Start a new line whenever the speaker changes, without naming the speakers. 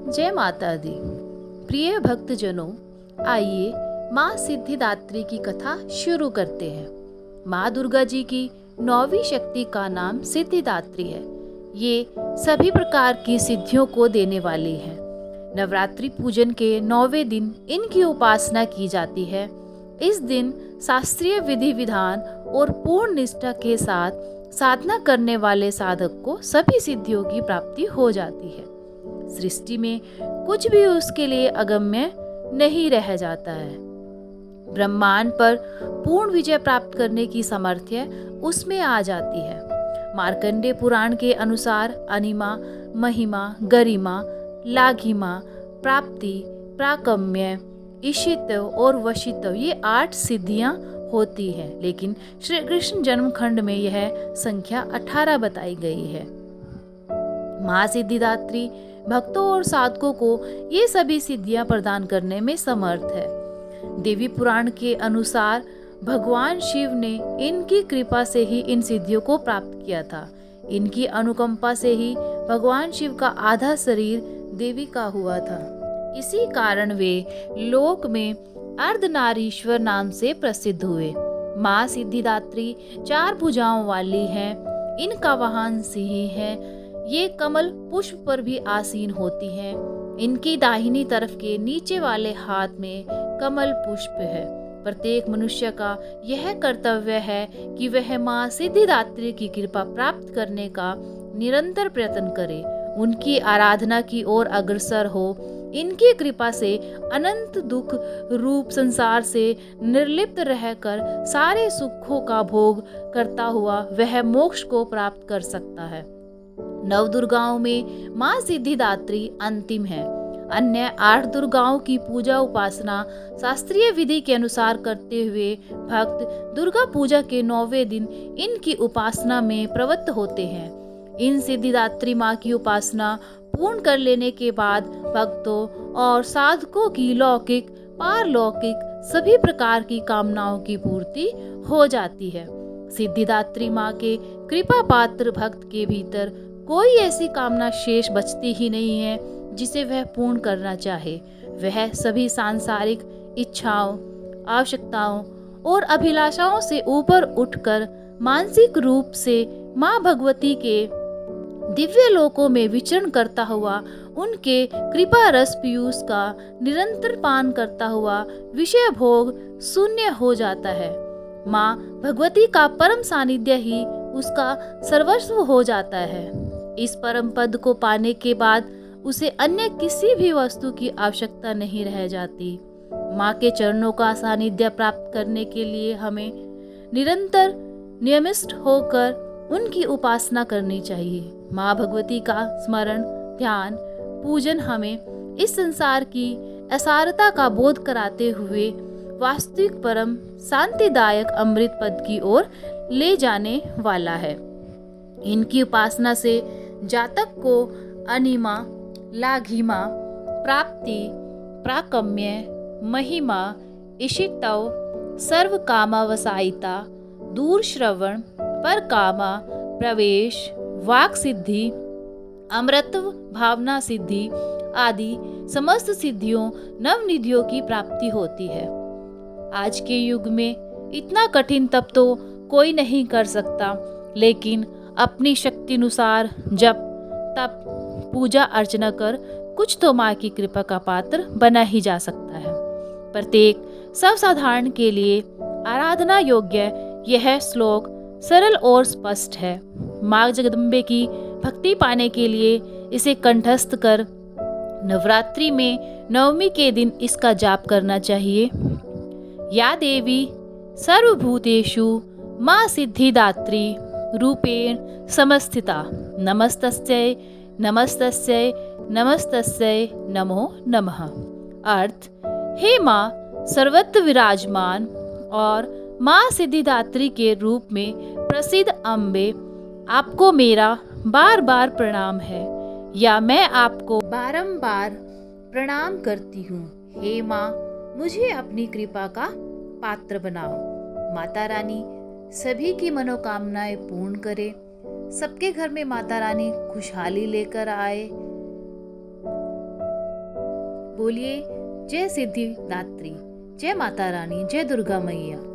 जय माता दी। प्रिय भक्तजनों, आइए माँ सिद्धिदात्री की कथा शुरू करते हैं। माँ दुर्गा जी की 9वीं शक्ति का नाम सिद्धिदात्री है। ये सभी प्रकार की सिद्धियों को देने वाली है। नवरात्रि पूजन के 9वें दिन इनकी उपासना की जाती है। इस दिन शास्त्रीय विधि विधान और पूर्ण निष्ठा के साथ साधना करने वाले साधक को सभी सिद्धियों की प्राप्ति हो जाती है। सृष्टि में कुछ भी उसके लिए अगम्य नहीं रह जाता है। ब्रह्मांड पर पूर्ण विजय प्राप्त करने की सामर्थ्य उसमें आ जाती है। मार्कंडेय पुराण के अनुसार अनिमा, महिमा, गरिमा, लाघिमा, प्राप्ति, प्राकम्य, ईशितव और वशितव ये 8 सिद्धियां होती हैं, लेकिन श्री कृष्ण जन्मखंड में यह संख्या 18 बताई गई है। माँ सिद्धिदात्री भक्तों और साधकों को ये सभी सिद्धियां प्रदान करने में समर्थ है। देवी पुराण के अनुसार भगवान शिव ने इनकी कृपा से ही इन सिद्धियों को प्राप्त किया था। इनकी अनुकंपा से ही भगवान शिव का आधा शरीर देवी का हुआ था। इसी कारण वे लोक में अर्धनारीश्वर नाम से प्रसिद्ध हुए। माँ सिद्धिदात्री 4 भुजाओं वाली हैं। इनका वाहन सिंह है। ये कमल पुष्प पर भी आसीन होती हैं। इनकी दाहिनी तरफ के नीचे वाले हाथ में कमल पुष्प है। प्रत्येक मनुष्य का यह कर्तव्य है कि वह माँ सिद्धिदात्री की कृपा प्राप्त करने का निरंतर प्रयत्न करे, उनकी आराधना की ओर अग्रसर हो। इनकी कृपा से अनंत दुख रूप संसार से निर्लिप्त रहकर सारे सुखों का भोग करता हुआ वह मोक्ष को प्राप्त कर सकता है। 9 दुर्गाओं में माँ सिद्धिदात्री अंतिम है। अन्य 8 दुर्गाओं की पूजा उपासना शास्त्रीय विधि के अनुसार करते हुए भक्त दुर्गा पूजा के 9वें दिन इनकी उपासना में प्रवृत्त होते हैं। इन सिद्धिदात्री माँ की उपासना पूर्ण कर लेने के बाद भक्तों और साधकों की लौकिक, पारलौकिक सभी प्रकार की कामनाओं की पूर्ति हो जाती है। सिद्धिदात्री माँ के कृपा पात्र भक्त के भीतर कोई ऐसी कामना शेष बचती ही नहीं है जिसे वह पूर्ण करना चाहे। वह सभी सांसारिक इच्छाओं, आवश्यकताओं और अभिलाषाओं से ऊपर उठकर मानसिक रूप से माँ भगवती के दिव्य लोकों में विचरण करता हुआ उनके कृपा रस पीयूष का निरंतर पान करता हुआ विषय भोग शून्य हो जाता है। माँ भगवती का परम सानिध्य ही उसका सर्वस्व हो जाता है। इस परम पद को पाने के बाद उसे अन्य किसी भी वस्तु की आवश्यकता नहीं रह जाती। माँ के चरणों का सानिध्य प्राप्त करने के लिए हमें निरंतर नियमित होकर उनकी उपासना करनी चाहिए। माँ भगवती का स्मरण, ध्यान, पूजन हमें इस संसार की असारता का बोध कराते हुए वास्तविक परम शांतिदायक अमृत पद की ओर ले जाने वाला है। इनकी उपासना से जातक को अनिमा, लाघिमा, प्राप्ति, प्राकम्य, महिमा, इशितव, सर्व कामावसायिता, दूर श्रवण, पर कामा, प्रवेश, वाक सिद्धि, अमृतत्व भावना सिद्धि आदि समस्त सिद्धियों नवनिधियों की प्राप्ति होती है। आज के युग में इतना कठिन तप तो कोई नहीं कर सकता, लेकिन अपनी शक्ति अनुसार जप, तप, पूजा अर्चना कर कुछ तो माँ की कृपा का पात्र बना ही जा सकता है। प्रत्येक सर्वसाधारण के लिए आराधना योग्य यह श्लोक सरल और स्पष्ट है। माँ जगदम्बे की भक्ति पाने के लिए इसे कंठस्थ कर नवरात्रि में 9वीं के दिन इसका जाप करना चाहिए। या देवी सर्वभूतेषु माँ सिद्धिदात्री रूपेण समस्थिता, नमस्तस्यै नमस्तस्यै नमस्तस्यै नमो नमः। अर्थ, हे माँ सर्वत्र विराजमान और माँ सिद्धिदात्री के रूप में प्रसिद्ध अम्बे, आपको मेरा बार बार प्रणाम है, या मैं आपको बारंबार प्रणाम करती हूँ। हे माँ, मुझे अपनी कृपा का पात्र बनाओ। माता रानी सभी की मनोकामनाएं पूर्ण करे, सबके घर में माता रानी खुशहाली लेकर आए। बोलिए जय सिद्धिदात्री, जय माता रानी, जय दुर्गा मैया।